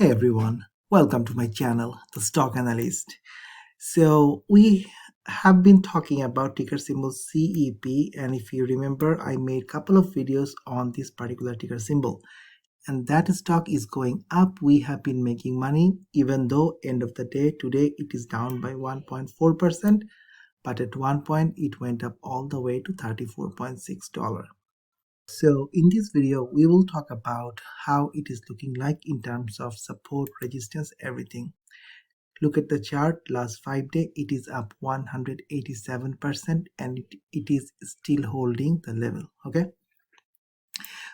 Hey everyone, welcome to my channel, The Stock Analyst. So we have been talking about ticker symbol CEP, and if you remember, I made a couple of videos on this particular ticker symbol. And that stock is going up. We have been making money, even though end of the day today it is down by 1.4%, but at one point it went up all the way to $34.6. So in this video, we will talk about how it is looking like in terms of support, resistance, everything. Look at the chart, last 5 days, it is up 187% and it is still holding the level, okay?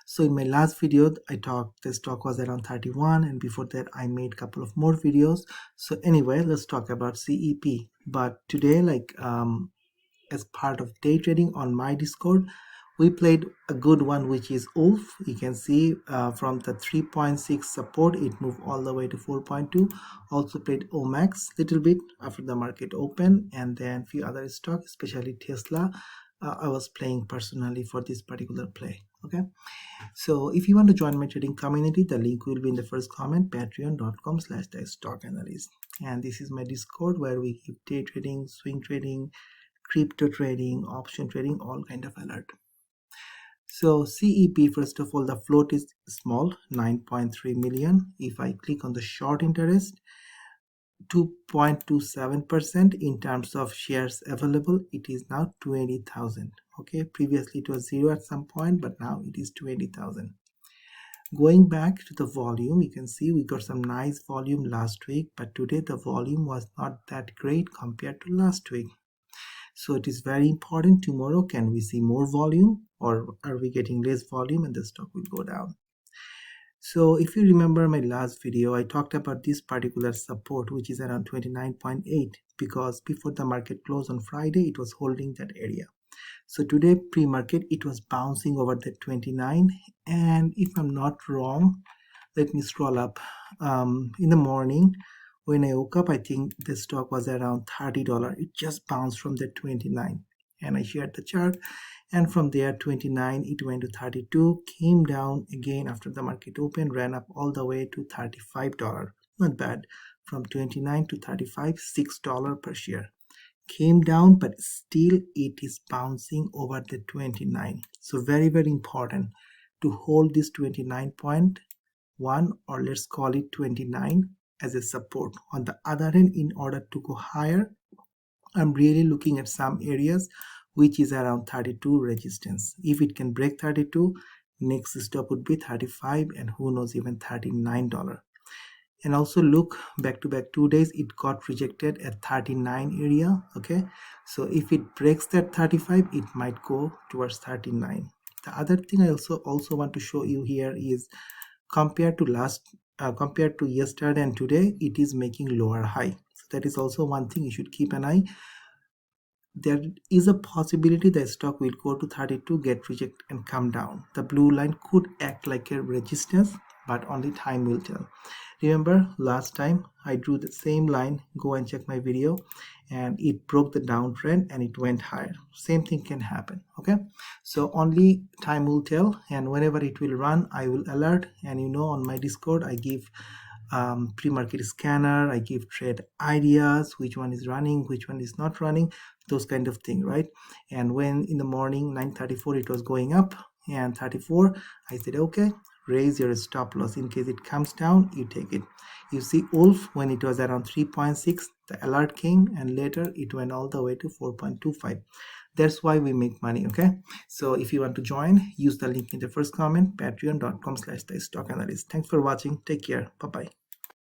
So in my last video, I talked the stock was around 31 and before that I made a couple of more videos. So anyway, let's talk about CEP. But today, as part of day trading on my Discord, we played a good one, which is Wolf. You can see from the 3.6 support it moved all the way to 4.2. Also played Omax little bit after the market open, and then few other stocks, especially Tesla. I was playing personally for this particular play. Okay, so if you want to join my trading community, the link will be in the first comment, patreon.com/thestockanalyst. And this is my Discord where we give day trading, swing trading, crypto trading, option trading, all kind of alert. So CEP, first of all, the float is small, 9.3 million. If I click on the short interest, 2.27% in terms of shares available, it is now 20,000. Okay, previously it was 0 at some point, but now it is 20,000. Going back to the volume, you can see we got some nice volume last week, but today the volume was not that great compared to last week. So it is very important tomorrow, can we see more volume or are we getting less volume and the stock will go down? So if you remember my last video, I talked about this particular support, which is around 29.8, because before the market closed on Friday, it was holding that area. So today pre-market, it was bouncing over the 29. And if I'm not wrong, let me scroll up. In the morning, when I woke up, I think the stock was around $30. It just bounced from the 29 and I shared the chart, and from there 29 it went to 32, came down again after the market opened, ran up all the way to $35. Not bad. From 29 to 35, $6 per share. Came down, but still it is bouncing over the 29. So very important to hold this 29.1, or let's call it 29, as a support. On the other hand, in order to go higher, I'm really looking at some areas which is around 32 resistance. If it can break 32, next stop would be 35, and who knows, even $39. And also look back to back 2 days, it got rejected at 39 area. Okay, so if it breaks that 35, it might go towards 39. The other thing I also want to show you here is compared to yesterday and today, it is making lower high. So that is also one thing you should keep an eye. There is a possibility the stock will go to 32, get rejected and come down. The blue line could act like a resistance, but only time will tell. Remember last time I drew the same line, go and check my video, and it broke the downtrend and it went higher. Same thing can happen. Okay, so only time will tell, and whenever it will run, I will alert. And on my Discord I give pre-market scanner, I give trade ideas, which one is running, which one is not running, those kind of thing, right? And when in the morning 9:34 it was going up and 34, I said okay, raise your stop loss in case it comes down, you take it. You see Wolf, when it was around 3.6, the alert came and later it went all the way to 4.25. That's why we make money. Okay, so if you want to join, use the link in the first comment, patreon.com/thestockanalyst. Thanks for watching. Take care. Bye bye.